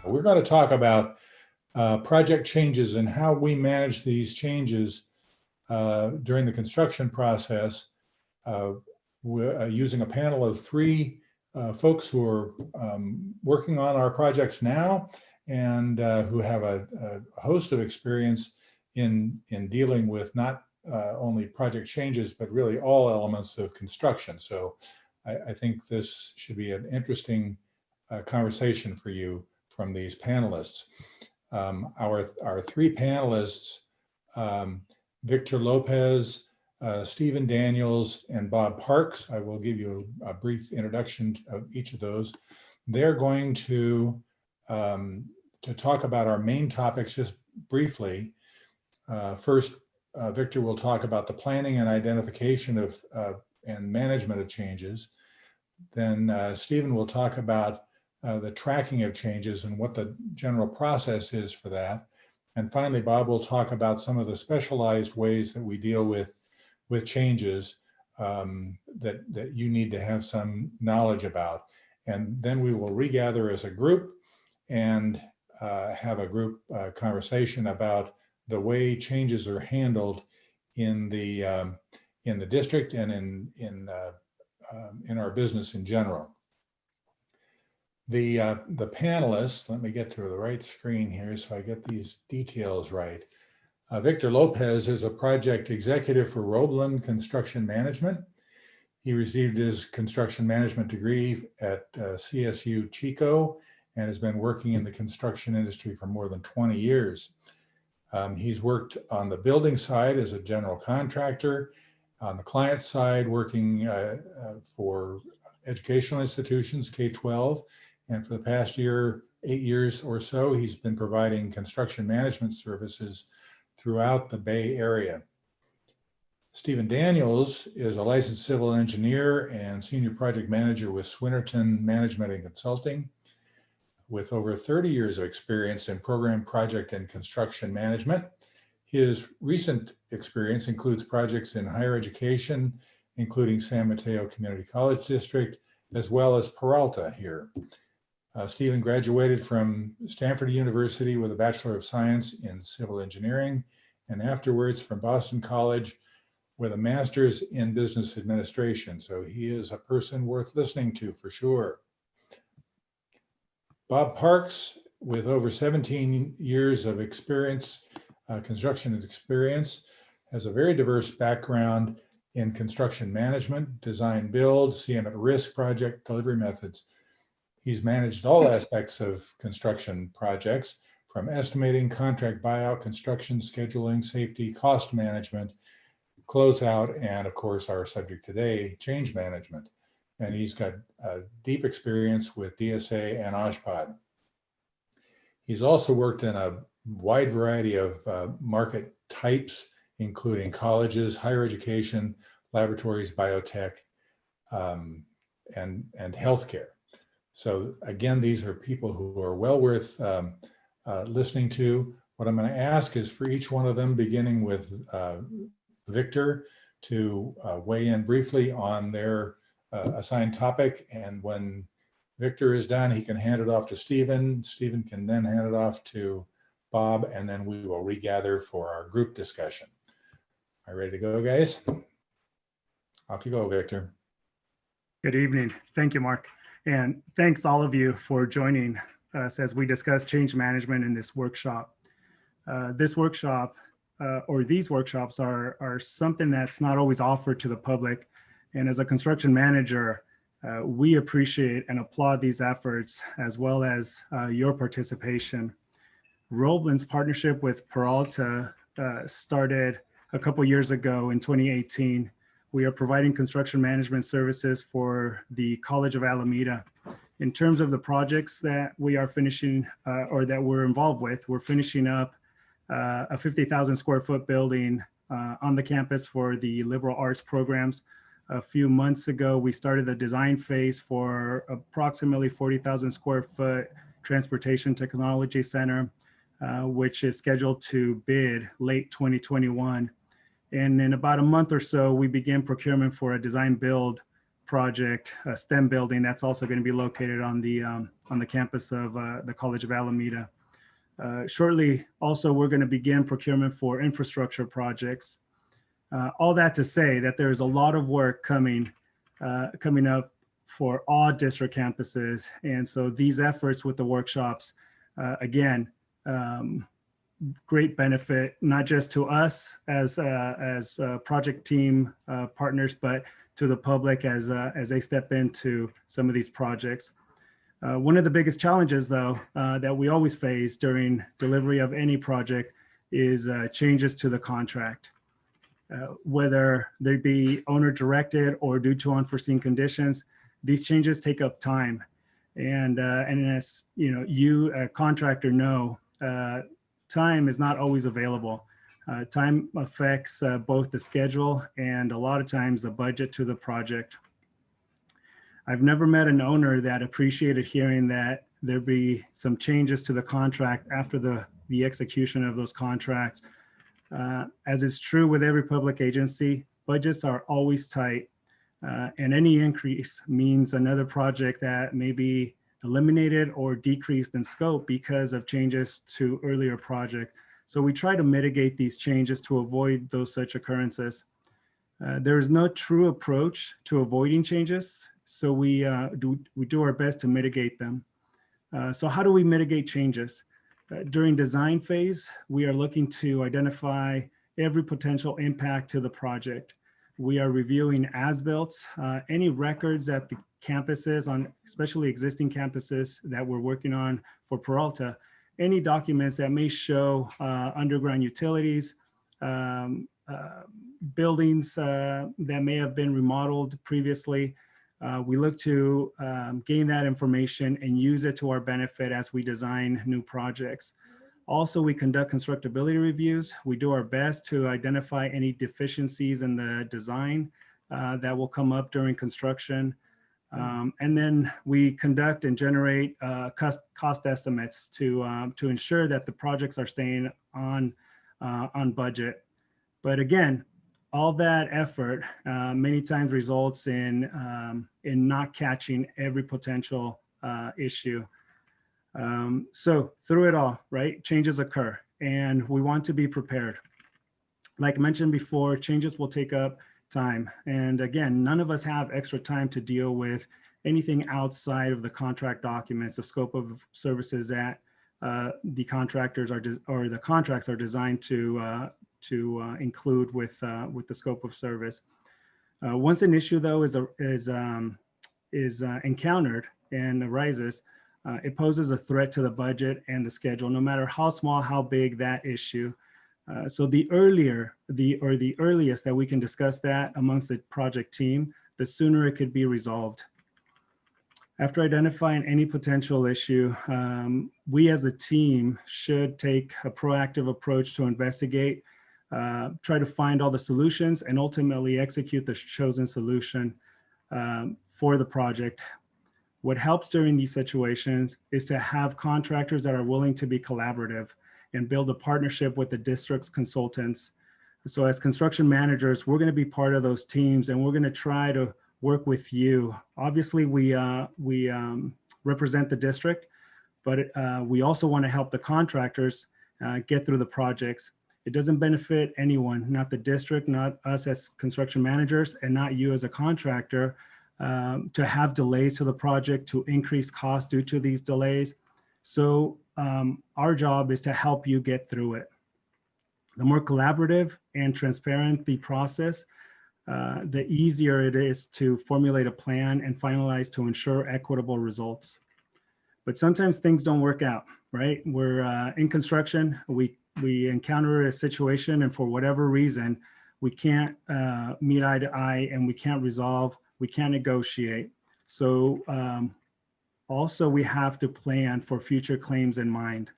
We're going to talk about project changes and how we manage these changes during the construction process. We're using a panel of three folks who are working on our projects now and who have a host of experience in dealing with not only project changes, but really all elements of construction. So I think this should be an interesting conversation for you from these panelists. Our three panelists, Victor Lopez, Stephen Daniels, and Bob Parks. I will give you a brief introduction of each of those. They're going to talk about our main topics just briefly. First, Victor will talk about the planning and identification of and management of changes. Then Stephen will talk about the tracking of changes and what the general process is for that. And finally, Bob will talk about some of the specialized ways that we deal with changes that you need to have some knowledge about. And then we will regather as a group and have a group conversation about the way changes are handled in the district and in our business in general. The panelists, let me get to the right screen here so I get these details right. Victor Lopez is a project executive for Roeblen Construction Management. He received his construction management degree at CSU Chico and has been working in the construction industry for more than 20 years. He's worked on the building side as a general contractor, on the client side working for educational institutions, K-12, and for the past 8 years or so, he's been providing construction management services throughout the Bay Area. Stephen Daniels is a licensed civil engineer and senior project manager with Swinnerton Management and Consulting, with over 30 years of experience in program, project, and construction management. His recent experience includes projects in higher education, including San Mateo Community College District, as well as Peralta here. Stephen graduated from Stanford University with a Bachelor of Science in Civil Engineering, and afterwards from Boston College with a Master's in Business Administration. So he is a person worth listening to for sure. Bob Parks, with over 17 years of experience, construction experience, has a very diverse background in construction management, design build, CM at risk project delivery methods. He's managed all aspects of construction projects, from estimating, contract buyout, construction, scheduling, safety, cost management, closeout, and of course our subject today, change management. And he's got deep experience with DSA and OSHPD. He's also worked in a wide variety of market types, including colleges, higher education, laboratories, biotech, and healthcare. So again, these are people who are well worth listening to. What I'm going to ask is for each one of them, beginning with Victor, to weigh in briefly on their assigned topic. And when Victor is done, he can hand it off to Stephen. Stephen can then hand it off to Bob, and then we will regather for our group discussion. Are you ready to go, guys? Off you go, Victor. Good evening. Thank you, Mark. And thanks all of you for joining us as we discuss change management in this workshop. This workshop or these workshops are something that's not always offered to the public. And as a construction manager, we appreciate and applaud these efforts as well as your participation. Roeblen's partnership with Peralta started a couple years ago in 2018. We are providing construction management services for the College of Alameda. In terms of the projects that we are finishing or that we're involved with, we're finishing up a 50,000 square foot building on the campus for the liberal arts programs. A few months ago, we started the design phase for approximately 40,000 square foot transportation technology center, which is scheduled to bid late 2021. And in about a month or so, we began procurement for a design build project, a STEM building that's also going to be located on the campus of the College of Alameda. Shortly, also, we're going to begin procurement for infrastructure projects. All that to say that there's a lot of work coming up for all district campuses. And so these efforts with the workshops, again, great benefit, not just to us as project team partners, but to the public as they step into some of these projects. One of the biggest challenges, though, that we always face during delivery of any project is changes to the contract. Whether they be owner directed or due to unforeseen conditions, these changes take up time. And as you, a contractor, know, time is not always available. Time affects both the schedule and a lot of times the budget to the project. I've never met an owner that appreciated hearing that there be some changes to the contract after the execution of those contracts. As is true with every public agency, budgets are always tight, and any increase means another project that may be eliminated or decreased in scope because of changes to earlier projects. So we try to mitigate these changes to avoid those such occurrences. There is no true approach to avoiding changes, so we do our best to mitigate them. So how do we mitigate changes? During design phase, we are looking to identify every potential impact to the project. We are reviewing as-built, any records at the campuses, especially existing campuses that we're working on for Peralta, any documents that may show underground utilities, buildings that may have been remodeled previously. We look to gain that information and use it to our benefit as we design new projects. Also, we conduct constructability reviews. We do our best to identify any deficiencies in the design that will come up during construction. And then we conduct and generate cost estimates to ensure that the projects are staying on budget. But again, all that effort many times results in not catching every potential issue. So through it all, right, changes occur and we want to be prepared. Like mentioned before, changes will take up time. And again, none of us have extra time to deal with anything outside of the contract documents, the scope of services that the contractors or the contracts are designed to include with the scope of service. Once an issue, though, is encountered and arises, it poses a threat to the budget and the schedule, no matter how small, how big that issue. So the earliest that we can discuss that amongst the project team, the sooner it could be resolved. After identifying any potential issue, we as a team should take a proactive approach to investigate, try to find all the solutions, and ultimately execute the chosen solution for the project. What helps during these situations is to have contractors that are willing to be collaborative and build a partnership with the district's consultants. So as construction managers, we're going to be part of those teams and we're going to try to work with you. Obviously, we represent the district, but we also want to help the contractors get through the projects. It doesn't benefit anyone, not the district, not us as construction managers, and not you as a contractor, to have delays to the project, to increase costs due to these delays. So our job is to help you get through it. The more collaborative and transparent the process, the easier it is to formulate a plan and finalize to ensure equitable results. But sometimes things don't work out, right? We're in construction, we encounter a situation and for whatever reason, we can't meet eye to eye and we can't resolve, we can't negotiate. So also we have to plan for future claims in mind.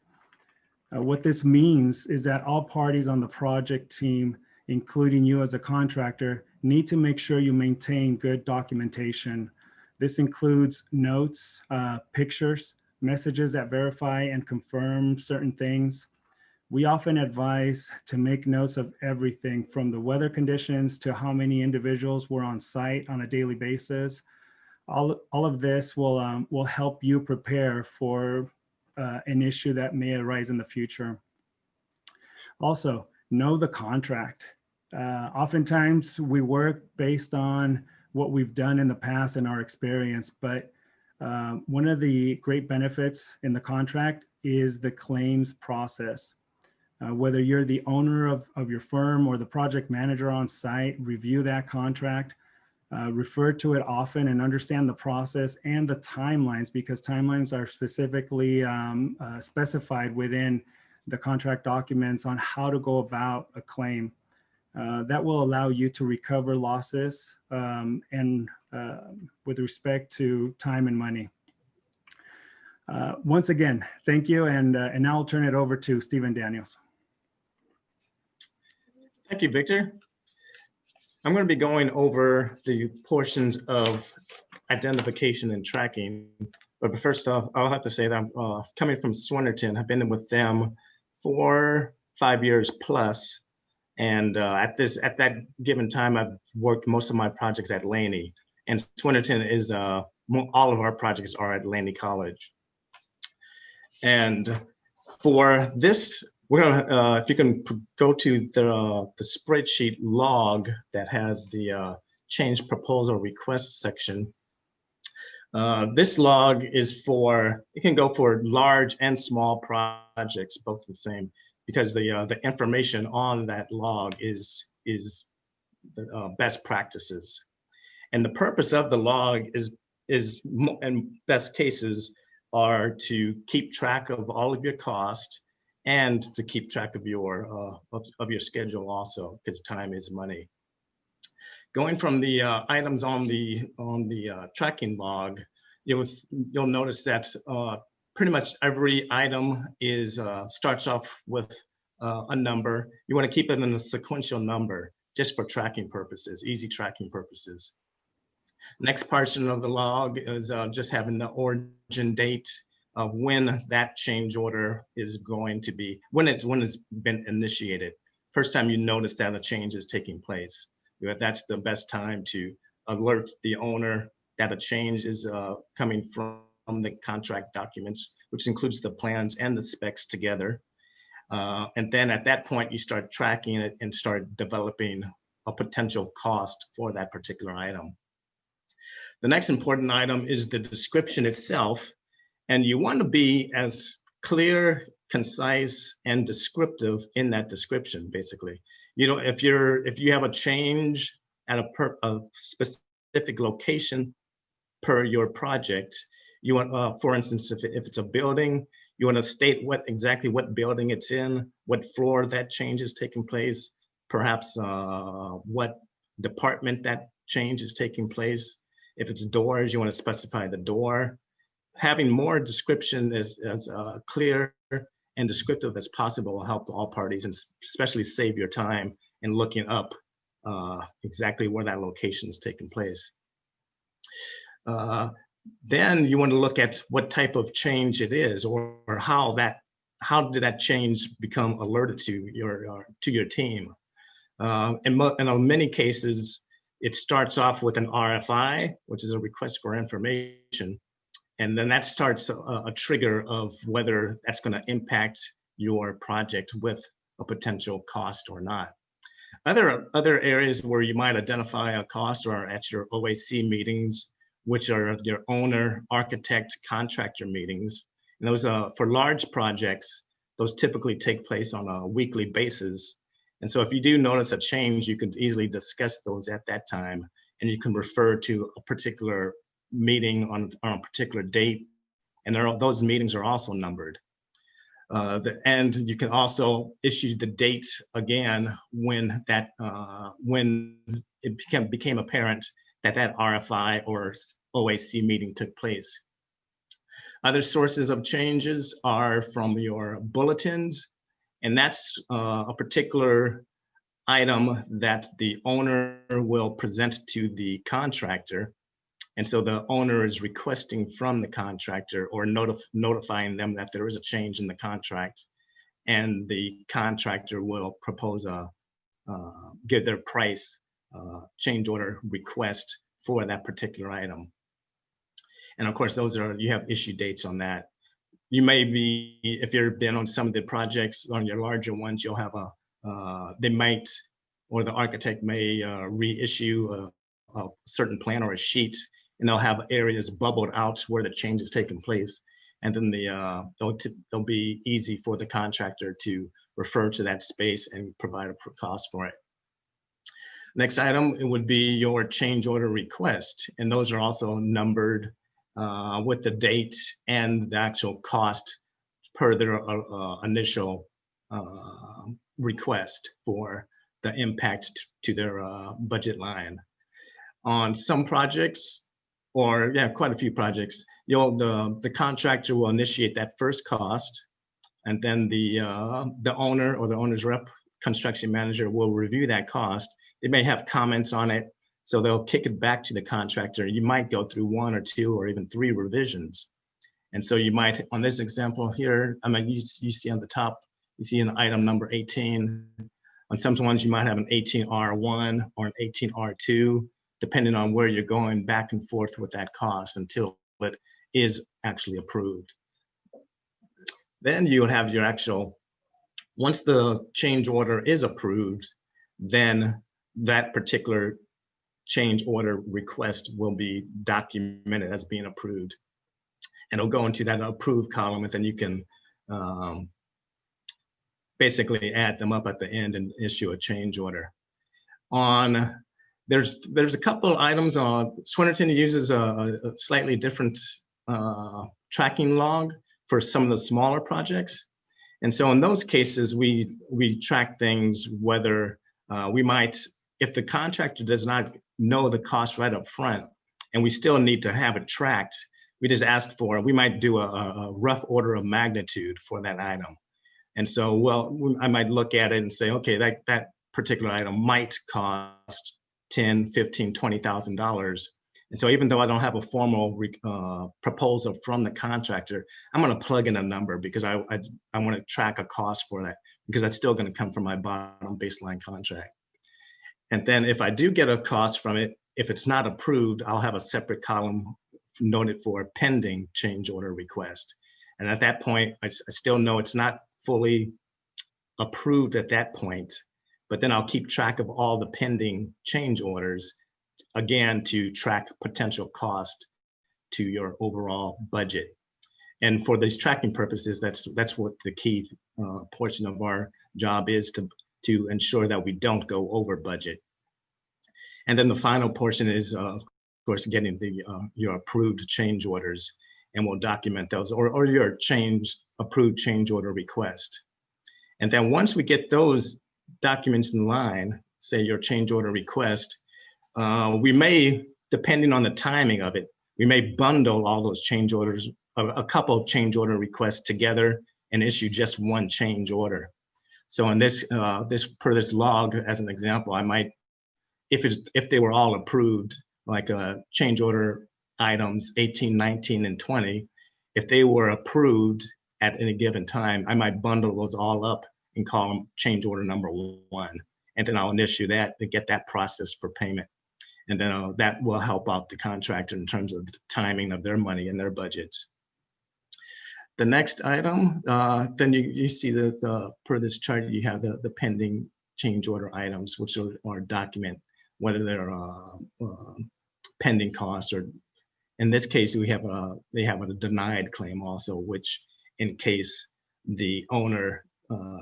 What this means is that all parties on the project team, including you as a contractor, need to make sure you maintain good documentation. This includes notes, pictures, messages that verify and confirm certain things. we often advise to make notes of everything from the weather conditions to how many individuals were on site on a daily basis. All of this will help you prepare for an issue that may arise in the future. Also, know the contract. Oftentimes we work based on what we've done in the past and our experience, but one of the great benefits in the contract is the claims process. Whether you're the owner of your firm or the project manager on site, review that contract, refer to it often and understand the process and the timelines, because timelines are specifically specified within the contract documents on how to go about a claim. That will allow you to recover losses and with respect to time and money. Once again, thank you. And now I'll turn it over to Stephen Daniels. Thank you, Victor. I'm going to be going over the portions of identification and tracking. But first off, I'll have to say that I'm coming from Swinnerton. I've been with them for 5 years plus. And at that given time, I've worked most of my projects at Laney. And Swinnerton is, all of our projects are at Laney College. And for this, we're gonna, if you can go to the spreadsheet log that has the change proposal request section. This log is for, it can go for large and small projects, both the same, because the information on that log is the best practices. And the purpose of the log is in best cases are to keep track of all of your cost and to keep track of your schedule also, because time is money. Going from the items on the tracking log, you'll notice that pretty much every item is starts off with a number. You want to keep it in a sequential number just for tracking purposes, easy tracking purposes. Next portion of the log is just having the origin date of when that change order is going to be, when it's been initiated. First time you notice that a change is taking place. That's the best time to alert the owner that a change is coming from the contract documents, which includes the plans and the specs together. And then at that point, you start tracking it and start developing a potential cost for that particular item. The next important item is the description itself. And you want to be as clear, concise, and descriptive in that description, basically. You know, if you have a change at a specific location per your project, you want, for instance, if it's a building, you want to state exactly what building it's in, what floor that change is taking place, perhaps what department that change is taking place. If it's doors, you want to specify the door. Having more description as clear and descriptive as possible will help all parties, and especially save your time in looking up exactly where that location is taking place. Then you want to look at what type of change it is, or how did that change become alerted to your team. In many cases, it starts off with an RFI, which is a request for information. And then that starts a trigger of whether that's going to impact your project with a potential cost or not. Other areas where you might identify a cost are at your OAC meetings, which are your owner, architect, contractor meetings. And those for large projects, those typically take place on a weekly basis. And so if you do notice a change, you can easily discuss those at that time, and you can refer to a particular meeting on a particular date, and those meetings are also numbered. And you can also issue the date again when it became apparent that RFI or OAC meeting took place. Other sources of changes are from your bulletins, and that's a particular item that the owner will present to the contractor. And so the owner is requesting from the contractor or notifying them that there is a change in the contract. and the contractor will propose give their price change order request for that particular item. And of course, you have issue dates on that. You may be, if you've been on some of the projects, on your larger ones, you'll have they might, or the architect may reissue a certain plan or a sheet, and they'll have areas bubbled out where the change is taking place. And then they'll be easy for the contractor to refer to that space and provide a cost for it. Next item, it would be your change order request. And those are also numbered with the date and the actual cost per their initial request for the impact to their budget line. On some projects, or yeah, quite a few projects, the contractor will initiate that first cost, and then the owner or the owner's rep, construction manager, will review that cost. They may have comments on it, so they'll kick it back to the contractor. You might go through 1 or 2 or even 3 revisions. And so you might, on this example here, I mean, you see on the top, you see an item number 18. On some ones, you might have an 18R1 or an 18R2, depending on where you're going back and forth with that cost until it is actually approved. Then you would have your actual, once the change order is approved, then that particular change order request will be documented as being approved. And it'll go into that approved column, and then you can basically add them up at the end and issue a change order. There's a couple of items. Swinerton uses a slightly different tracking log for some of the smaller projects. And so in those cases, we track things whether we might, if the contractor does not know the cost right up front, and we still need to have it tracked, we just ask for, we might do a rough order of magnitude for that item. And so, well, I might look at it and say, okay, that particular item might cost $10,000, $15,000, $20,000. And so even though I don't have a formal proposal from the contractor, I'm going to plug in a number because I want to track a cost for that, because that's still going to come from my bottom baseline contract. And then if I do get a cost from it, if it's not approved, I'll have a separate column noted for pending change order request. And at that point, I still know it's not fully approved at that point, but then I'll keep track of all the pending change orders, again, to track potential cost to your overall budget. And for these tracking purposes, that's what the key portion of our job is, to ensure that we don't go over budget. And then the final portion is, of course, getting your approved change orders, and we'll document those, or your approved change order request. And then once we get those documents in line, say your change order request, we may, depending on the timing of it, we may bundle all those change orders, a couple of change order requests together, and issue just one change order. So in this log, as an example, I might, if they were all approved, like change order items 18, 19, and 20, if they were approved at any given time, I might bundle those all up and call them change order number 1. And then I'll issue that and get that processed for payment. And then that will help out the contractor in terms of the timing of their money and their budgets. The next item, then you see per this chart, you have the pending change order items, which are document whether they're pending costs, or in this case, they have a denied claim also, which in case the owner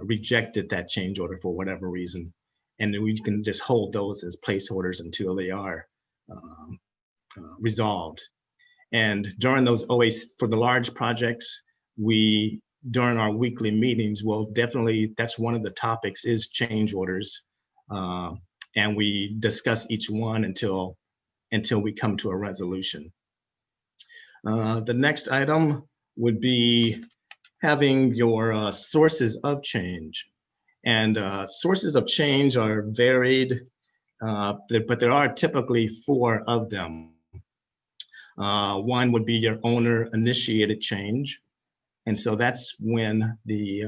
rejected that change order for whatever reason, and then we can just hold those as placeholders until they are resolved. And during those for the large projects, during our weekly meetings, that's one of the topics is change orders. And we discuss each one until we come to a resolution. The next item would be having your sources of change. And sources of change are varied, but there are typically 4 of them. One would be your owner initiated change. And so that's when the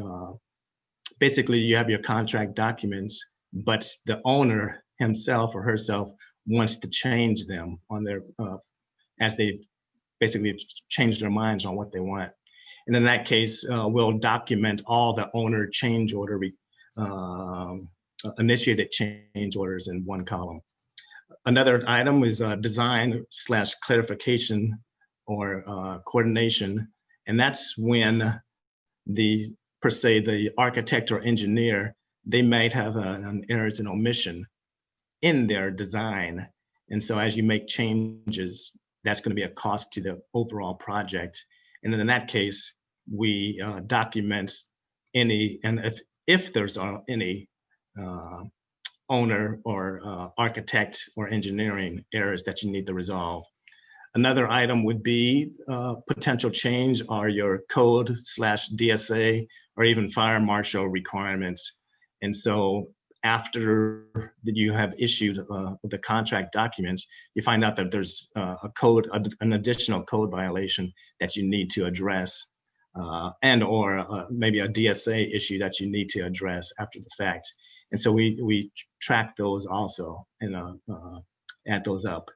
basically you have your contract documents, but the owner himself or herself wants to change them on their as they basically change their minds on what they want. And in that case, we'll document all the owner change order initiated change orders in one column. Another item is design / clarification or coordination, and that's when per se the architect or engineer, they might have an errors and omission in their design, and so as you make changes, that's going to be a cost to the overall project. And then in that case, we document any, and if there's any owner or architect or engineering errors that you need to resolve. Another item would be potential change are your code / DSA or even fire marshal requirements. And so after you have issued the contract documents, you find out that there's an additional code violation that you need to address, and or maybe a DSA issue that you need to address after the fact. And so we track those also and add those up.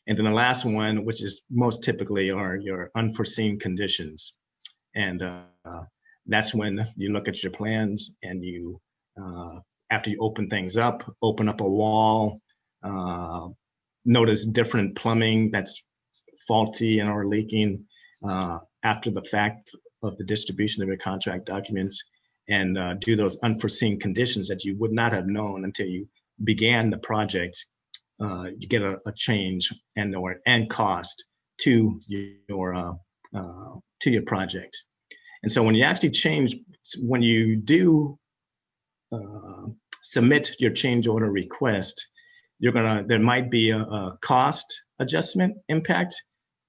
And then the last one, which is most typically, are your unforeseen conditions. And that's when you look at your plans and you, after you open things up, open up a wall, notice different plumbing that's faulty and or leaking after the fact of the distribution of your contract documents, and do those unforeseen conditions that you would not have known until you began the project. You get a change and cost to your project. And so when you actually change, when you do submit your change order request, there might be a cost adjustment impact.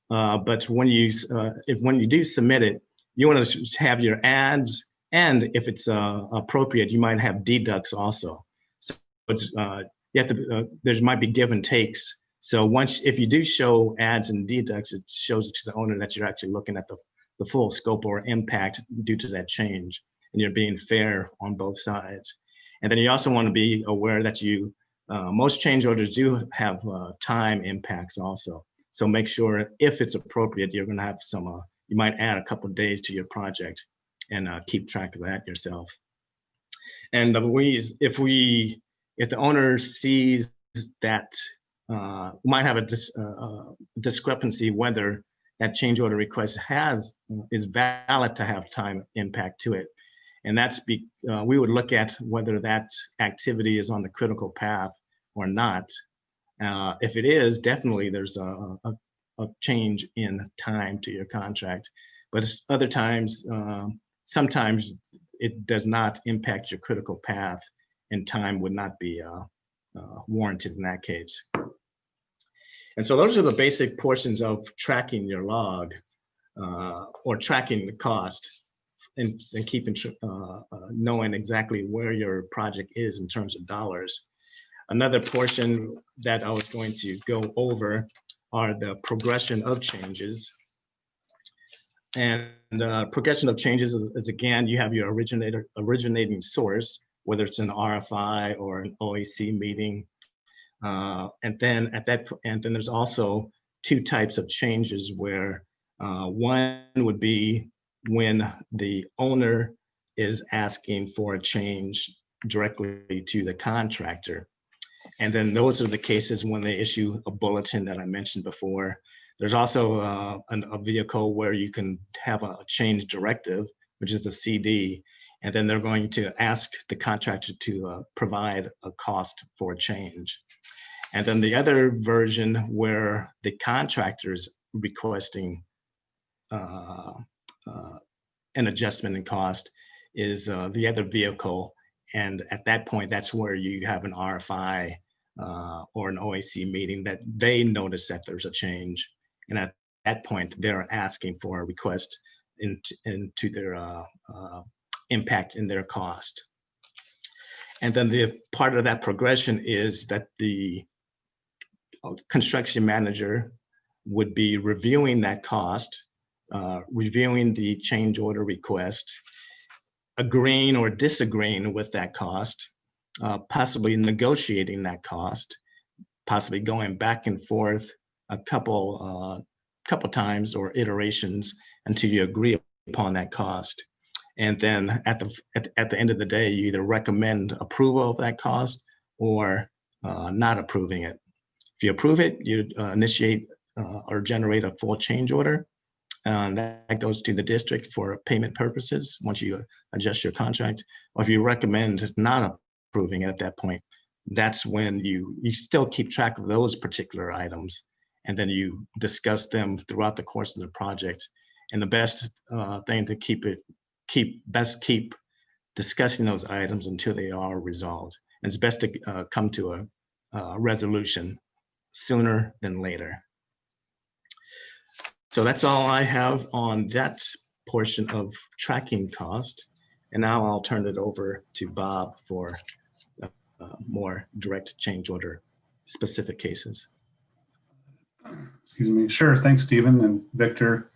But when you do submit it, you want to have your adds, and if it's appropriate, you might have deducts also. So it's you have to, there might be give and takes. So if you do show adds and deducts, it shows to the owner that you're actually looking at the full scope or impact due to that change, and you're being fair on both sides. And then you also want to be aware that most change orders do have time impacts also. So make sure if it's appropriate, you're going to have some, you might add a couple of days to your project, and keep track of that yourself. And if the owner sees that might have a discrepancy whether that change order request is valid to have time impact to it, and we would look at whether that activity is on the critical path or not. If it is, definitely there's a change in time to your contract. But other times, sometimes it does not impact your critical path, and time would not be warranted in that case. And so those are the basic portions of tracking your log, or tracking the cost, and keeping knowing exactly where your project is in terms of dollars. Another portion that I was going to go over are the progression of changes. And progression of changes is again, you have your originating source, whether it's an RFI or an OAC meeting. And then there's also two types of changes where one would be when the owner is asking for a change directly to the contractor. And then those are the cases when they issue a bulletin that I mentioned before. There's also a vehicle where you can have a change directive, which is a CD, and then they're going to ask the contractor to provide a cost for a change. And then the other version where the contractor is requesting an adjustment in cost is the other vehicle. And at that point, that's where you have an RFI or an OAC meeting that they notice that there's a change. And at that point, they're asking for a request into their impact in their cost. And then the part of that progression is that the construction manager would be reviewing that cost, reviewing the change order request, agreeing or disagreeing with that cost, possibly negotiating that cost, possibly going back and forth a couple times or iterations until you agree upon that cost. And then at the end of the day, you either recommend approval of that cost or not approving it. If you approve it, you initiate or generate a full change order. That goes to the district for payment purposes once you adjust your contract. Or if you recommend not approving it at that point, that's when you still keep track of those particular items, and then you discuss them throughout the course of the project. And the best thing to keep discussing those items until they are resolved. And it's best to come to a resolution sooner than later. So that's all I have on that portion of tracking cost. And now I'll turn it over to Bob for more direct change order specific cases. Excuse me. Sure. Thanks, Stephen and Victor.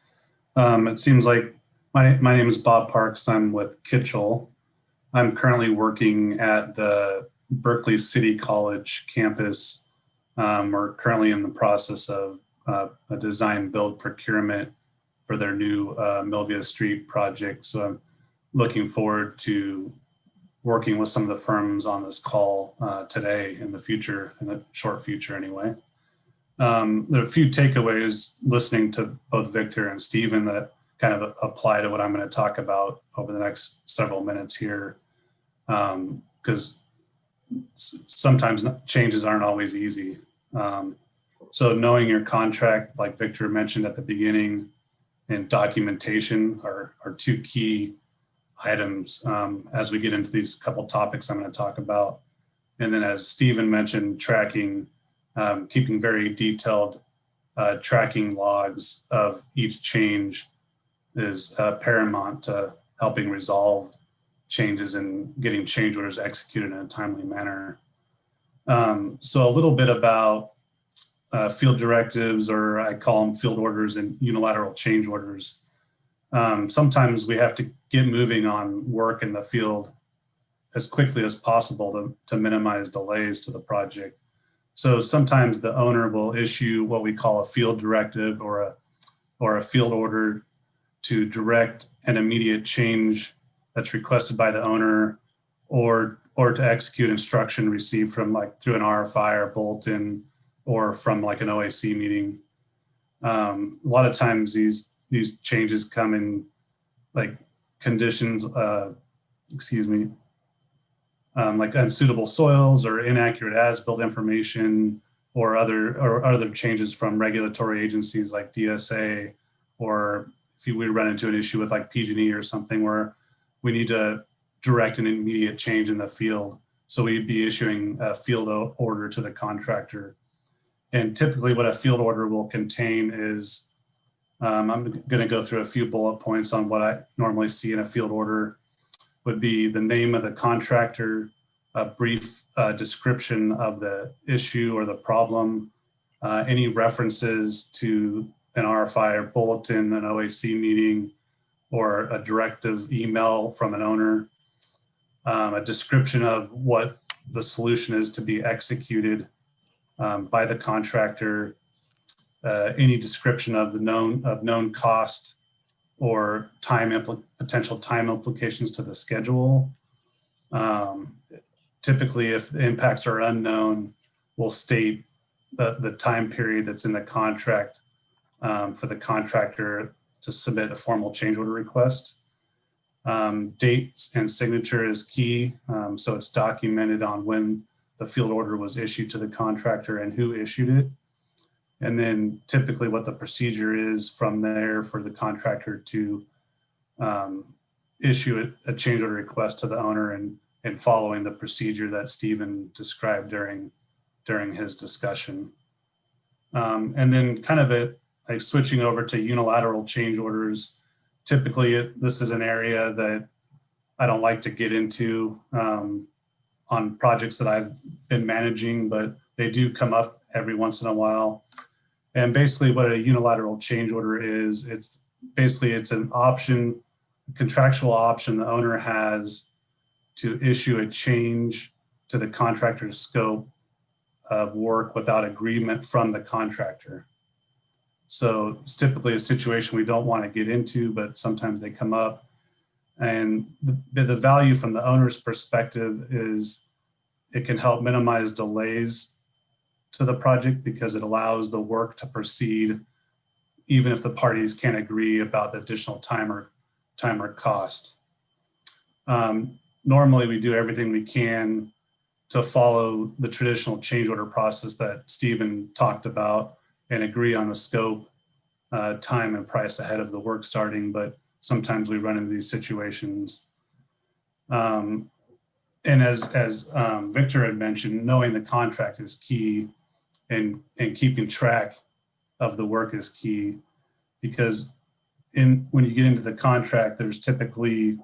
It seems like my name is Bob Parks. I'm with Kitchell. I'm currently working at the Berkeley City College campus. We're currently in the process of a design build procurement for their new Milvia Street project. So I'm looking forward to working with some of the firms on this call today in the future, in the short future anyway. There are a few takeaways listening to both Victor and Stephen that kind of apply to what I'm going to talk about over the next several minutes here. Because sometimes changes aren't always easy. So knowing your contract, like Victor mentioned at the beginning, and documentation are two key items as we get into these couple topics I'm going to talk about. And then as Stephen mentioned, tracking, keeping very detailed tracking logs of each change is paramount to helping resolve changes and getting change orders executed in a timely manner. So a little bit about field directives, or I call them field orders and unilateral change orders. Sometimes we have to get moving on work in the field as quickly as possible to minimize delays to the project. So sometimes the owner will issue what we call a field directive or a field order to direct an immediate change that's requested by the owner, or to execute instruction received from through an RFI or bulletin, or from like an OAC meeting. A lot of times these changes come in like conditions, like unsuitable soils or inaccurate as-built information, or other changes from regulatory agencies like DSA, or if we run into an issue with like PG&E or something where we need to direct an immediate change in the field. So we'd be issuing a field order to the contractor. And typically what a field order will contain is, I'm going to go through a few bullet points on what I normally see in a field order. Would be the name of the contractor, a brief description of the issue or the problem, any references to an RFI or bulletin, an OAC meeting, or a directive email from an owner, a description of what the solution is to be executed by the contractor, any description of the known cost or potential time implications to the schedule. Typically, if the impacts are unknown, we'll state the time period that's in the contract for the contractor to submit a formal change order request. Dates and signature is key, so it's documented on when the field order was issued to the contractor and who issued it. And then typically what the procedure is from there for the contractor to issue a change order request to the owner, and following the procedure that Stephen described during his discussion. And then kind of like switching over to unilateral change orders. Typically, this is an area that I don't like to get into on projects that I've been managing, but they do come up every once in a while. And basically what a unilateral change order is, it's an option contractual option the owner has to issue a change to the contractor's scope of work without agreement from the contractor. So it's typically a situation we don't want to get into, but sometimes they come up. And the value from the owner's perspective is it can help minimize delays to the project because it allows the work to proceed even if the parties can't agree about the additional time or cost. Normally we do everything we can to follow the traditional change order process that Stephen talked about and agree on the scope, time and price ahead of the work starting, but sometimes we run into these situations. And as Victor had mentioned, knowing the contract is key and keeping track of the work is key, because when you get into the contract, there's typically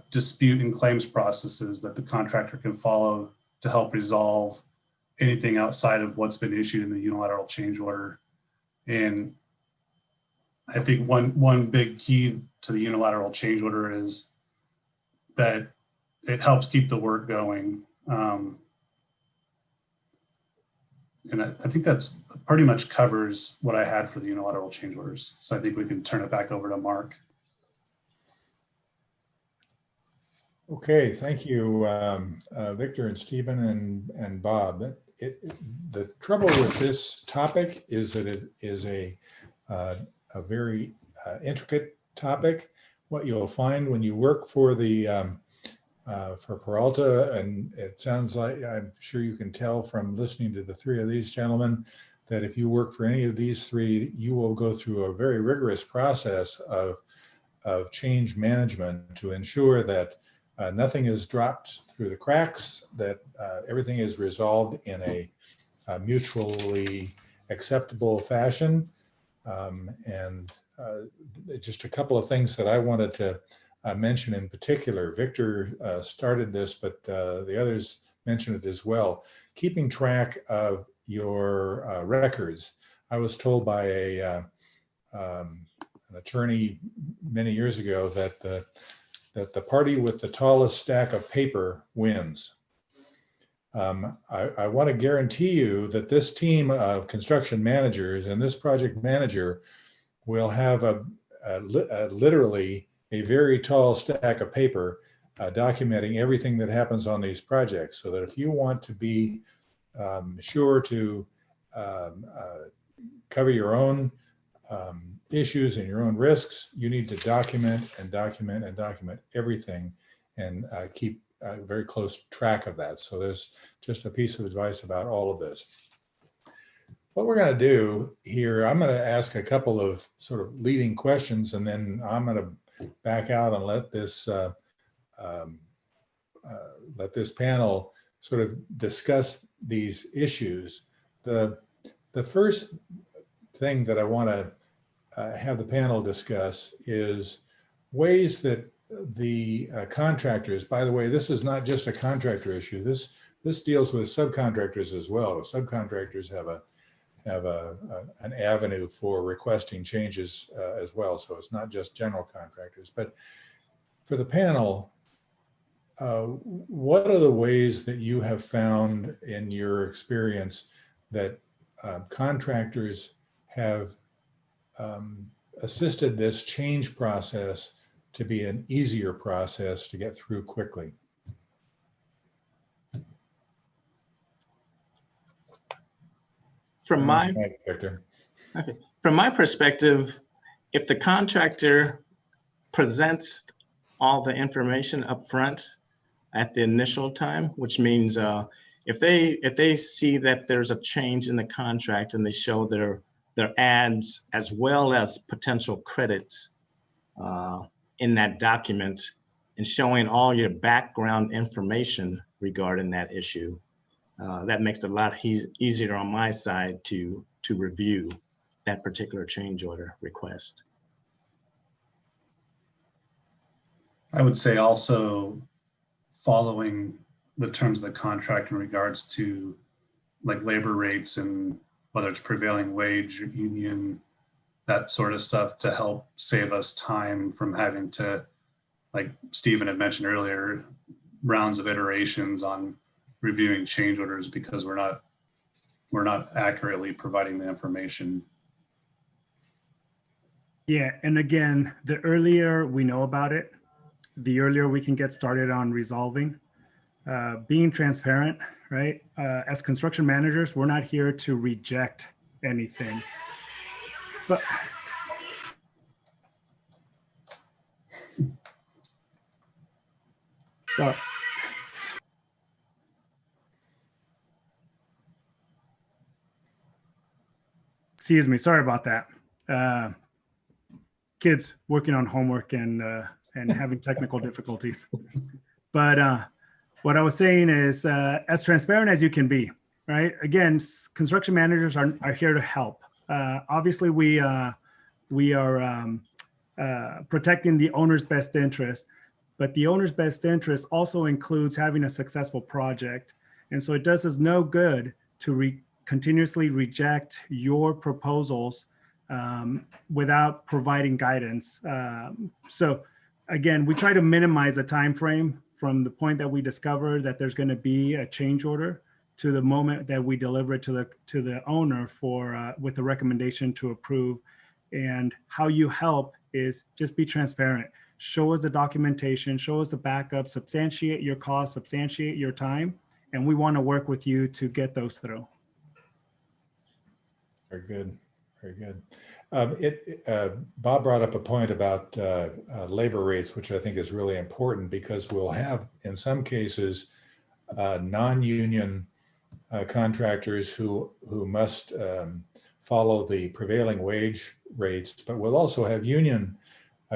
dispute and claims processes that the contractor can follow to help resolve anything outside of what's been issued in the unilateral change order. And I think one big key to the unilateral change order is that it helps keep the work going. And I think that's pretty much covers what I had for the unilateral change orders. So I think we can turn it back over to Mark. Okay, thank you, Victor and Stephen and Bob. The trouble with this topic is that it is a very intricate topic. What you'll find when you work for for Peralta, and it sounds like, I'm sure you can tell from listening to the three of these gentlemen, that if you work for any of these three, you will go through a very rigorous process of change management to ensure that nothing is dropped through the cracks, that everything is resolved in a mutually acceptable fashion. And just a couple of things that I wanted to mention in particular. Victor started this, but the others mentioned it as well. Keeping track of your records. I was told by an attorney many years ago that the party with the tallest stack of paper wins. I want to guarantee you that this team of construction managers and this project manager will have literally a very tall stack of paper documenting everything that happens on these projects, so that if you want to be sure to cover your own issues and your own risks, you need to document and document and document everything and keep very close track of that. So there's just a piece of advice about all of this. What we're going to do here, I'm going to ask a couple of sort of leading questions, and then I'm going to back out and let this panel sort of discuss these issues. The first thing that I want to have the panel discuss is ways that the contractors, by the way, this is not just a contractor issue. This deals with subcontractors as well. Subcontractors have an avenue for requesting changes as well. So it's not just general contractors. But for the panel, what are the ways that you have found in your experience that contractors have assisted this change process to be an easier process to get through quickly? From my perspective, if the contractor presents all the information up front at the initial time, which means if they see that there's a change in the contract and they show their ads as well as potential credits in that document, and showing all your background information regarding that issue, that makes it a lot easier on my side to review that particular change order request. I would say also following the terms of the contract in regards to like labor rates and whether it's prevailing wage or union that sort of stuff to help save us time from having to, like Stephen had mentioned earlier, rounds of iterations on reviewing change orders because we're not accurately providing the information. Yeah, and again, the earlier we know about it, the earlier we can get started on resolving. Being transparent, right? As construction managers, we're not here to reject anything. But so, excuse me, sorry about that. Kids working on homework and having technical difficulties. But what I was saying is, as transparent as you can be, right? Again, construction managers are here to help. Obviously, we are protecting the owner's best interest, but the owner's best interest also includes having a successful project. And so it does us no good to continuously reject your proposals without providing guidance. So again, we try to minimize the time frame from the point that we discover that there's going to be a change order to the moment that we deliver it to the owner for with the recommendation to approve. And how you help is just be transparent. Show us the documentation, show us the backup, substantiate your costs, substantiate your time, and we want to work with you to get those through. Very good. Very good. Bob brought up a point about labor rates, which I think is really important because we'll have, in some cases, non-union contractors who must follow the prevailing wage rates, but we'll also have union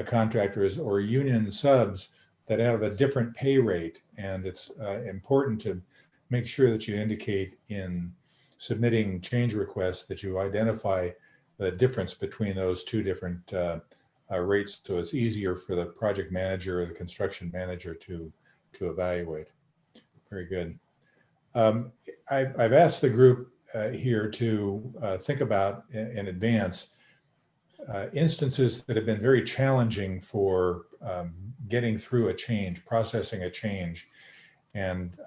contractors or union subs that have a different pay rate. And it's important to make sure that you indicate in submitting change requests that you identify the difference between those two different rates, so it's easier for the project manager or the construction manager to evaluate. Very good. I've asked the group here to think about in advance instances that have been very challenging for getting through a change, processing a change, and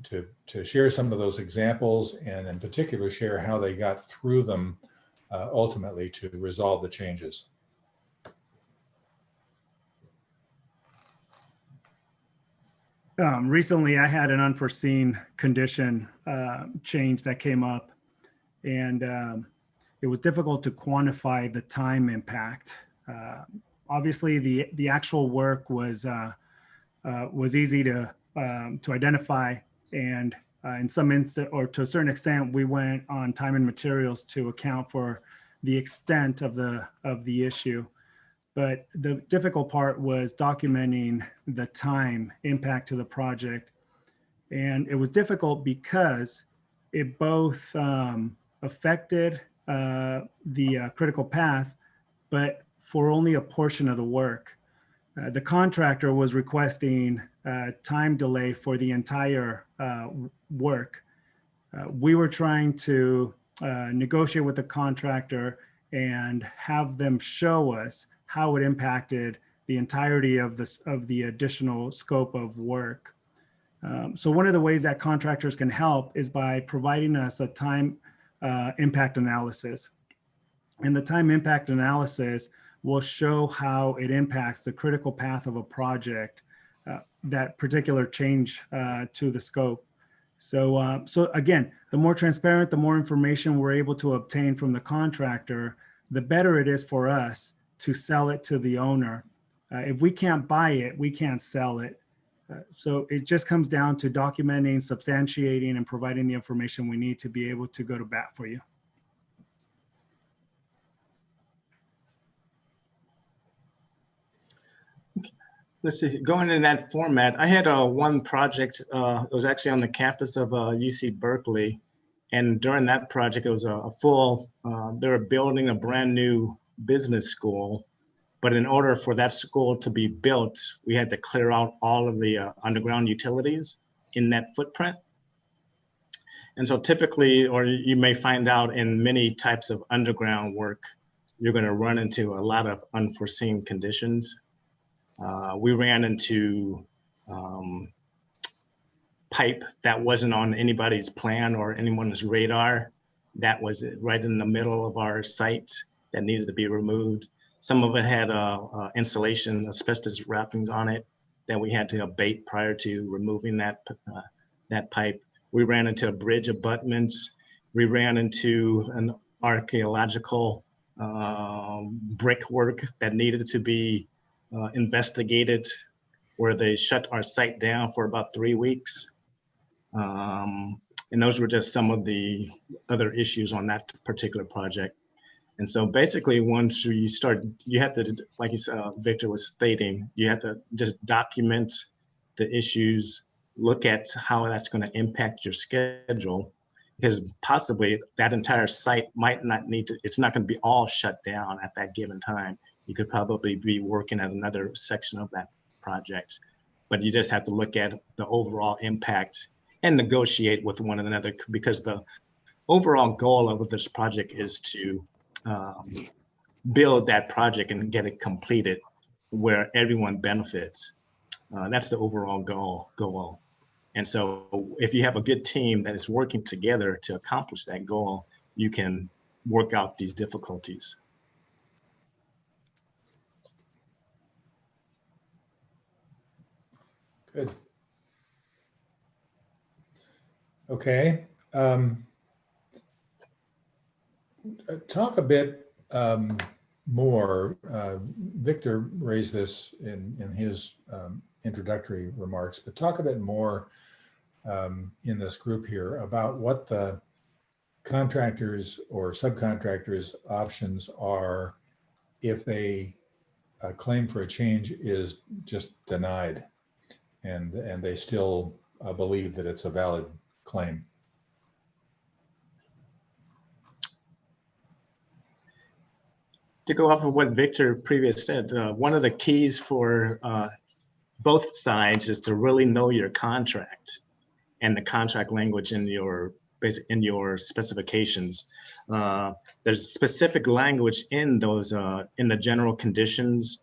to share some of those examples, and in particular share how they got through them ultimately to resolve the changes. Recently, I had an unforeseen condition change that came up, and it was difficult to quantify the time impact. Obviously, the actual work was easy to identify, and in some instant, or to a certain extent, we went on time and materials to account for the extent of the issue. But the difficult part was documenting the time impact to the project. And it was difficult because it both affected the critical path, but for only a portion of the work. The contractor was requesting time delay for the entire work. We were trying to negotiate with the contractor and have them show us how it impacted the entirety of the additional scope of work. So one of the ways that contractors can help is by providing us a time impact analysis. And the time impact analysis will show how it impacts the critical path of a project, that particular change to the scope. So, so again, the more transparent, the more information we're able to obtain from the contractor, the better it is for us to sell it to the owner. If we can't buy it, we can't sell it. So it just comes down to documenting, substantiating, and providing the information we need to be able to go to bat for you. Let's see, going in that format, I had one project, it was actually on the campus of UC Berkeley. And during that project, it was a full, they were building a brand new business school. But in order for that school to be built, we had to clear out all of the underground utilities in that footprint. And so typically, or you may find out in many types of underground work, you're going to run into a lot of unforeseen conditions. We ran into pipe that wasn't on anybody's plan or anyone's radar. That was right in the middle of our site that needed to be removed. Some of it had insulation, asbestos wrappings on it that we had to abate prior to removing that pipe. We ran into a bridge abutments. We ran into an archaeological brickwork that needed to be investigated, where they shut our site down for about 3 weeks. And those were just some of the other issues on that particular project. And so basically, once you start, you have to, like Victor was stating, you have to just document the issues, look at how that's going to impact your schedule, because possibly that entire site might not need to, it's not going to be all shut down at that given time. You could probably be working at another section of that project, but you just have to look at the overall impact and negotiate with one another, because the overall goal of this project is to build that project and get it completed where everyone benefits. That's the overall goal. And so if you have a good team that is working together to accomplish that goal, you can work out these difficulties. Good. Okay. Talk a bit more. Victor raised this in his introductory remarks, but talk a bit more in this group here about what the contractors or subcontractors' options are if a claim for a change is just denied and they still believe that it's a valid claim. To go off of what Victor previously said, one of the keys for both sides is to really know your contract and the contract language in your specifications. There's specific language in those in the general conditions,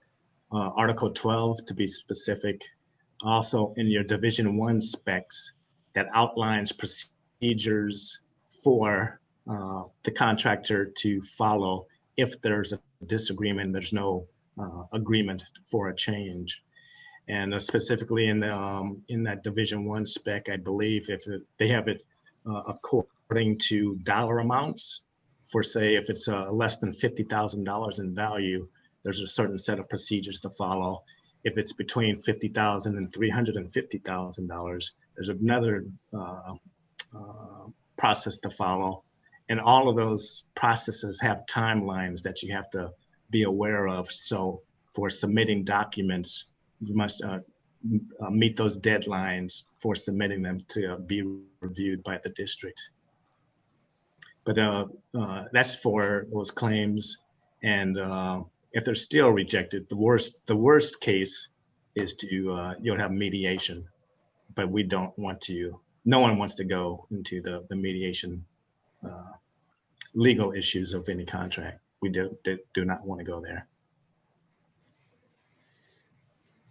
Article 12 to be specific, also in your Division 1 specs that outlines procedures for the contractor to follow if there's a disagreement, there's no agreement for a change. And specifically in that Division 1 spec, I believe if they have it according to dollar amounts, for say if it's less than $50,000 in value, there's a certain set of procedures to follow. If it's between $50,000 and $350,000, there's another process to follow. And all of those processes have timelines that you have to be aware of. So for submitting documents, you must meet those deadlines for submitting them to be reviewed by the district. But that's for those claims. And if they're still rejected, the worst case is to you'll have mediation. But we don't want to. No one wants to go into the mediation legal issues of any contract. We do not want to go there.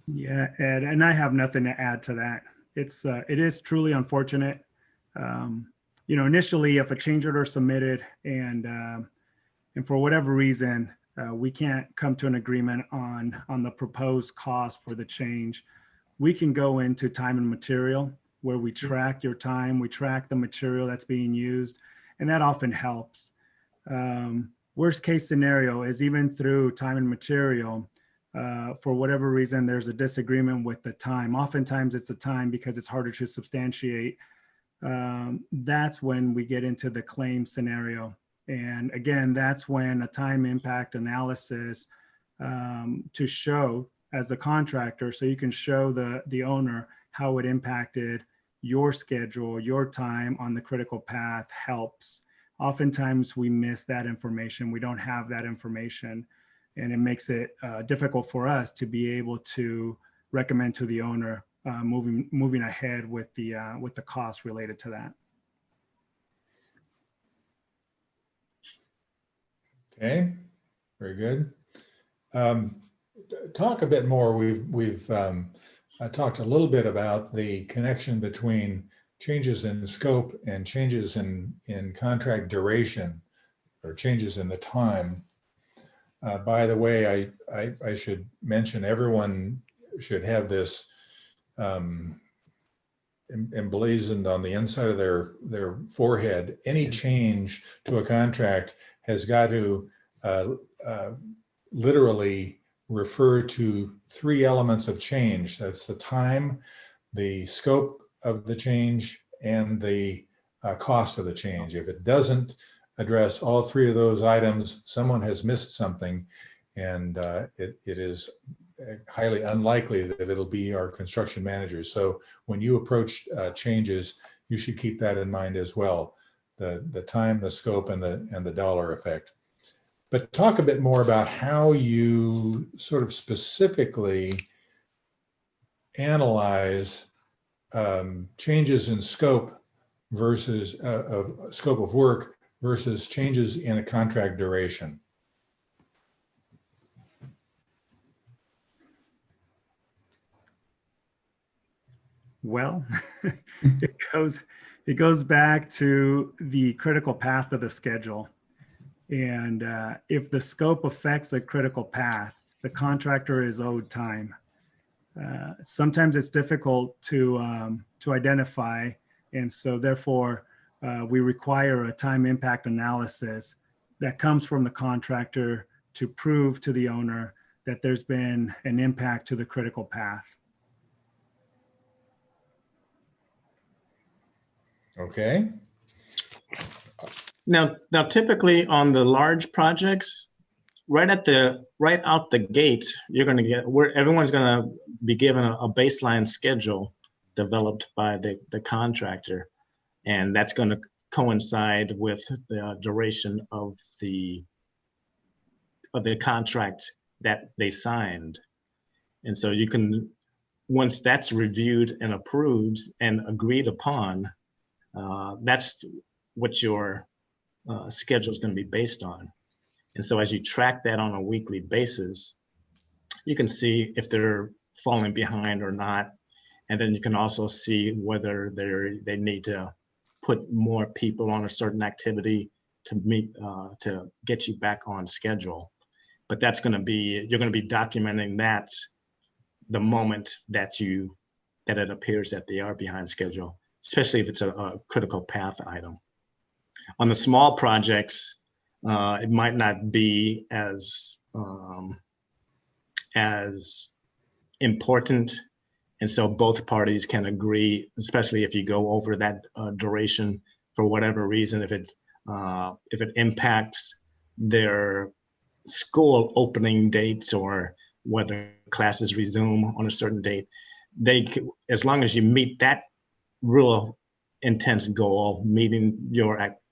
Yeah, Ed, and I have nothing to add to that. It is truly unfortunate. Initially, if a change order is submitted and for whatever reason we can't come to an agreement on the proposed cost for the change, we can go into time and material where we track your time, we track the material that's being used, and that often helps. Worst case scenario is even through time and material, for whatever reason, there's a disagreement with the time. Oftentimes it's the time because it's harder to substantiate. That's when we get into the claim scenario. And again, that's when a time impact analysis to show as a contractor, so you can show the owner how it impacted your schedule, your time on the critical path helps. Oftentimes we miss that information. We don't have that information, and it makes it difficult for us to be able to recommend to the owner moving ahead with the costs related to that. Okay. Very good. Talk a bit more. We've talked a little bit about the connection between changes in scope and changes in contract duration, or changes in the time. By the way, I should mention everyone should have this emblazoned on the inside of their forehead. Any change to a contract has got to literally refer to three elements of change. That's the time, the scope of the change, and the cost of the change. If it doesn't address all three of those items, someone has missed something, and it is highly unlikely that it'll be our construction managers. So when you approach changes, you should keep that in mind as well: the time, the scope, and the dollar effect. But talk a bit more about how you sort of specifically analyze changes in scope versus of scope of work versus changes in a contract duration. Well, it goes back to the critical path of the schedule. And if the scope affects the critical path, the contractor is owed time. Sometimes it's difficult to identify, and so therefore we require a time impact analysis that comes from the contractor to prove to the owner that there's been an impact to the critical path. Okay. Now, typically on the large projects, right out the gate, you're going to get where everyone's going to be given a baseline schedule developed by the contractor, and that's going to coincide with the duration of the contract that they signed. And so you can, once that's reviewed and approved and agreed upon, that's what your schedule is going to be based on. And so as you track that on a weekly basis, you can see if they're falling behind or not. And then you can also see whether they need to put more people on a certain activity to meet, to get you back on schedule. But that's going to be, you're going to be documenting that the moment that it appears that they are behind schedule, especially if it's a critical path item. On the small projects, it might not be as important, and so both parties can agree, especially if you go over that duration for whatever reason. If it impacts their school opening dates or whether classes resume on a certain date, as long as you meet that real intense goal,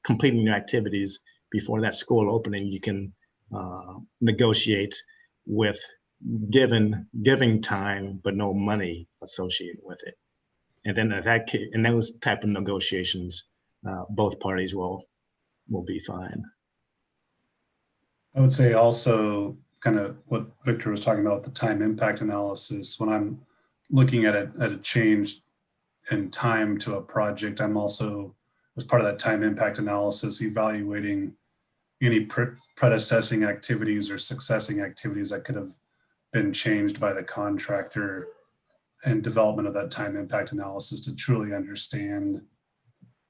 completing your activities before that school opening, you can negotiate with giving time but no money associated with it. And then in those type of negotiations, both parties will be fine. I would say also kind of what Victor was talking about, the time impact analysis. When I'm looking at a change in time to a project, I'm also, as part of that time impact analysis, evaluating any predecessing activities or successing activities that could have been changed by the contractor, and development of that time impact analysis to truly understand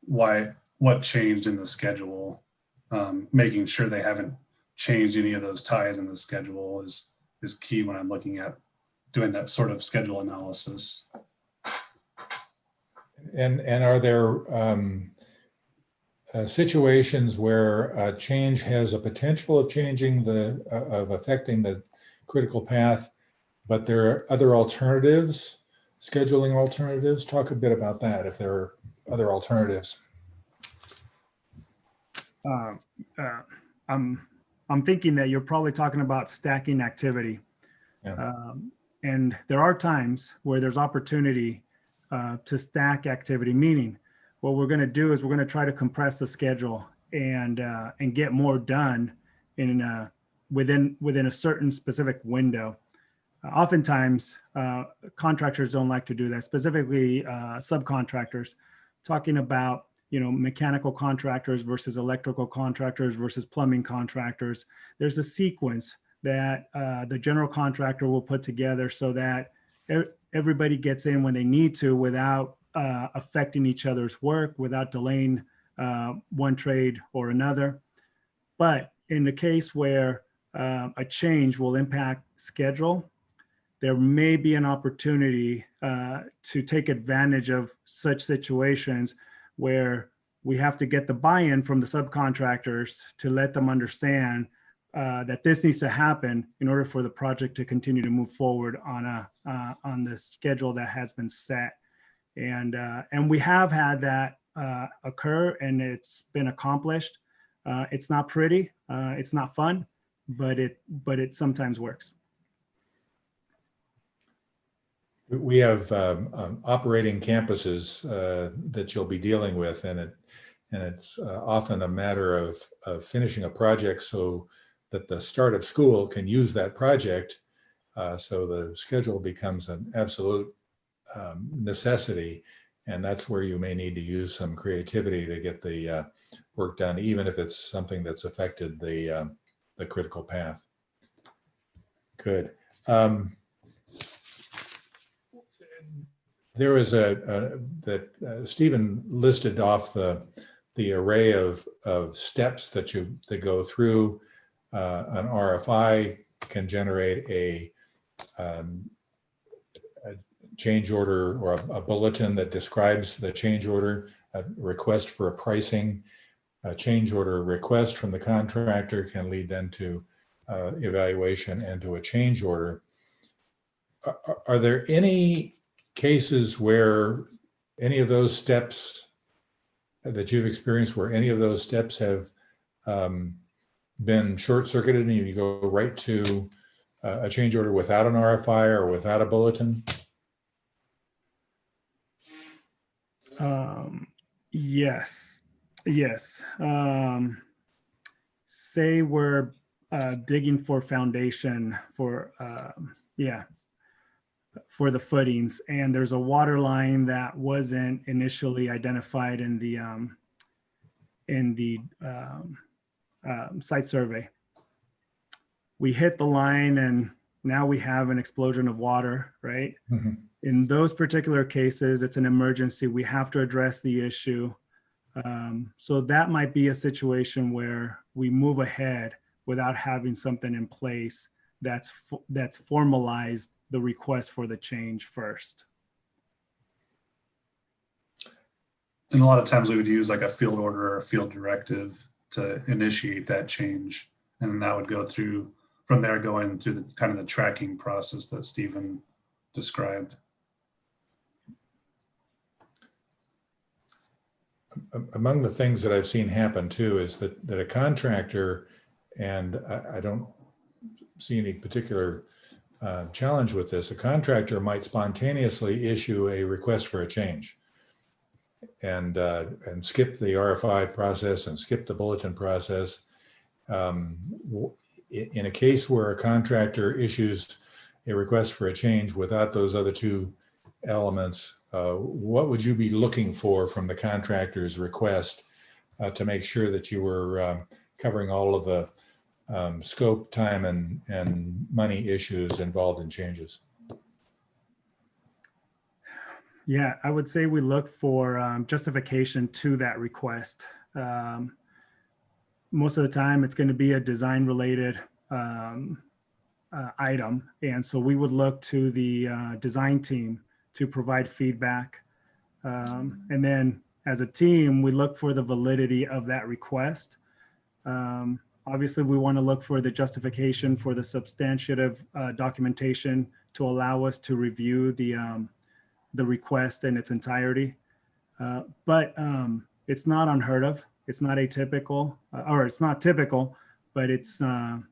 what changed in the schedule. Making sure they haven't changed any of those ties in the schedule is key when I'm looking at doing that sort of schedule analysis. And are there situations where a change has a potential of affecting the critical path, but there are other alternatives, scheduling alternatives? Talk a bit about that, if there are other alternatives. I'm thinking that you're probably talking about stacking activity. Yeah. And there are times where there's opportunity to stack activity, meaning what we're going to do is we're going to try to compress the schedule and get more done in within a certain specific window. Oftentimes, contractors don't like to do that, specifically subcontractors, talking about, mechanical contractors versus electrical contractors versus plumbing contractors. There's a sequence that the general contractor will put together so that everybody gets in when they need to without affecting each other's work, without delaying one trade or another. But in the case where a change will impact schedule, there may be an opportunity to take advantage of such situations where we have to get the buy-in from the subcontractors to let them understand that this needs to happen in order for the project to continue to move forward on the schedule that has been set. And we have had that occur, and it's been accomplished. It's not pretty, it's not fun, but it sometimes works. We have operating campuses that you'll be dealing with, and it's often a matter of finishing a project so that the start of school can use that project. So the schedule becomes an absolute necessity, and that's where you may need to use some creativity to get the work done, even if it's something that's affected the critical path. Good. There is Stephen listed off the array of steps that go through. An RFI can generate a change order or a bulletin that describes the change order, a request for a pricing, a change order request from the contractor can lead then to evaluation and to a change order. Are there any cases where any of those steps that you've experienced, where any of those steps have been short-circuited and you go right to a change order without an RFI or without a bulletin? Yes. Say we're digging for foundation for the footings, and there's a water line that wasn't initially identified in the site survey. We hit the line, and now we have an explosion of water, right? Mm-hmm. In those particular cases, it's an emergency. We have to address the issue. So that might be a situation where we move ahead without having something in place that's formalized the request for the change first. And a lot of times we would use like a field order or a field directive to initiate that change. And that would go through from there, going through the kind of the tracking process that Stephen described. Among the things that I've seen happen too is that a contractor, and I don't see any particular challenge with this, a contractor might spontaneously issue a request for a change and skip the RFI process and skip the bulletin process. In a case where a contractor issues a request for a change without those other two elements, what would you be looking for from the contractor's request to make sure that you were covering all of the scope, time, and money issues involved in changes? Yeah, I would say we look for justification to that request. Most of the time, it's going to be a design-related item, and so we would look to the design team to provide feedback. And then as a team, we look for the validity of that request. Obviously, we want to look for the justification for the substantive documentation to allow us to review the request in its entirety. But it's not unheard of. It's not atypical, or it's not typical, but it's not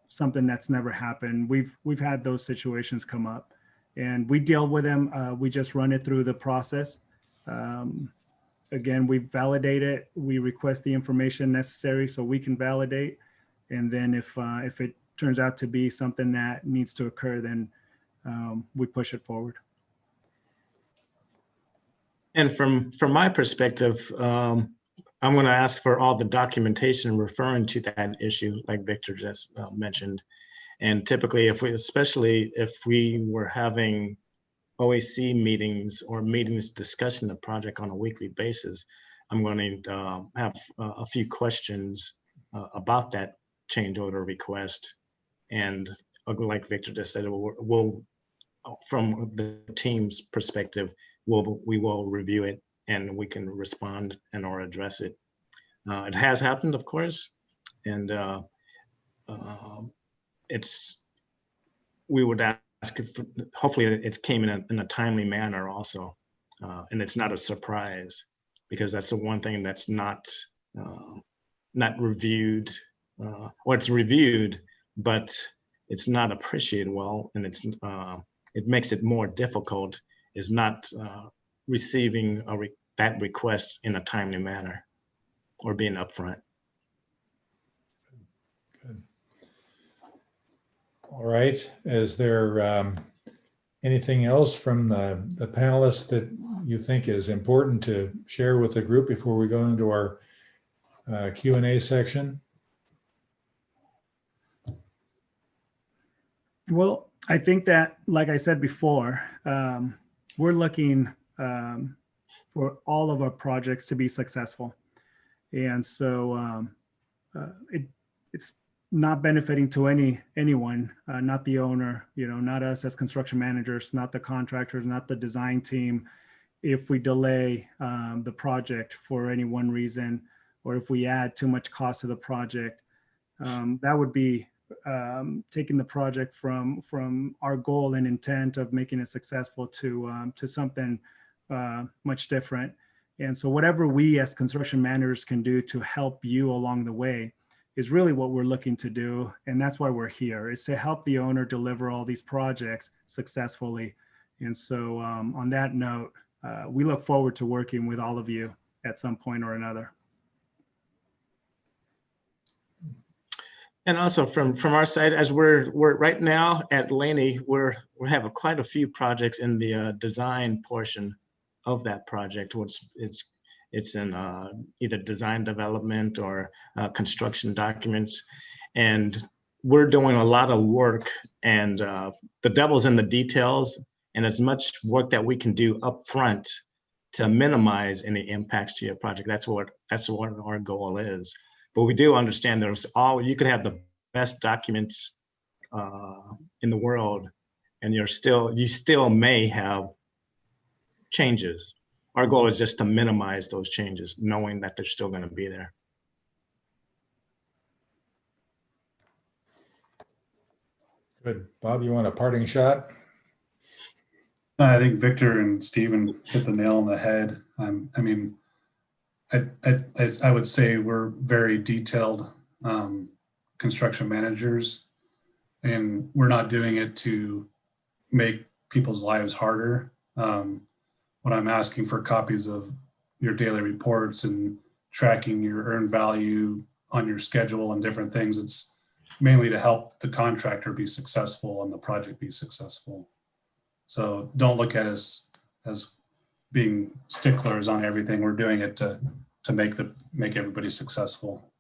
something that's never happened. We've had those situations come up, and we deal with them. We just run it through the process. Again, we validate it. We request the information necessary so we can validate, And then if it turns out to be something that needs to occur, then we push it forward. And from my perspective, I'm going to ask for all the documentation referring to that issue, like Victor just mentioned. And typically, especially if we were having OAC meetings or meetings discussing the project on a weekly basis, I'm going to have a few questions about that change order request. And like Victor just said, we'll from the team's perspective, we will review it and we can respond and or address it. It has happened, of course, and we would ask if hopefully it came in a timely manner also, and it's not a surprise, because that's the one thing that's not reviewed, or it's reviewed, but it's not appreciated well, and it makes it more difficult, is not receiving that request in a timely manner or being upfront. Good. All right. Is there anything else from the panelists that you think is important to share with the group before we go into our Q&A section? Well, I think that, like I said before, we're looking for all of our projects to be successful. And so it's not benefiting to anyone, not the owner, not us as construction managers, not the contractors, not the design team, if we delay the project for any one reason, or if we add too much cost to the project. That would be taking the project from our goal and intent of making it successful to something much different. And so whatever we as construction managers can do to help you along the way is really what we're looking to do. And that's why we're here, is to help the owner deliver all these projects successfully. And so on that note, we look forward to working with all of you at some point or another. And also from our side, as we're right now at Laney, we have quite a few projects in the design portion of that project, which it's in either design development or construction documents, and we're doing a lot of work, and the devil's in the details, and as much work that we can do up front to minimize any impacts to your project. That's what our goal is. But we do understand you could have the best documents in the world, and you still may have changes. Our goal is just to minimize those changes, knowing that they're still going to be there. Good. Bob, you want a parting shot? I think Victor and Stephen hit the nail on the head. I mean, I would say we're very detailed construction managers, and we're not doing it to make people's lives harder. When I'm asking for copies of your daily reports and tracking your earned value on your schedule and different things, it's mainly to help the contractor be successful and the project be successful. So don't look at us as being sticklers on everything. We're doing it to make everybody successful.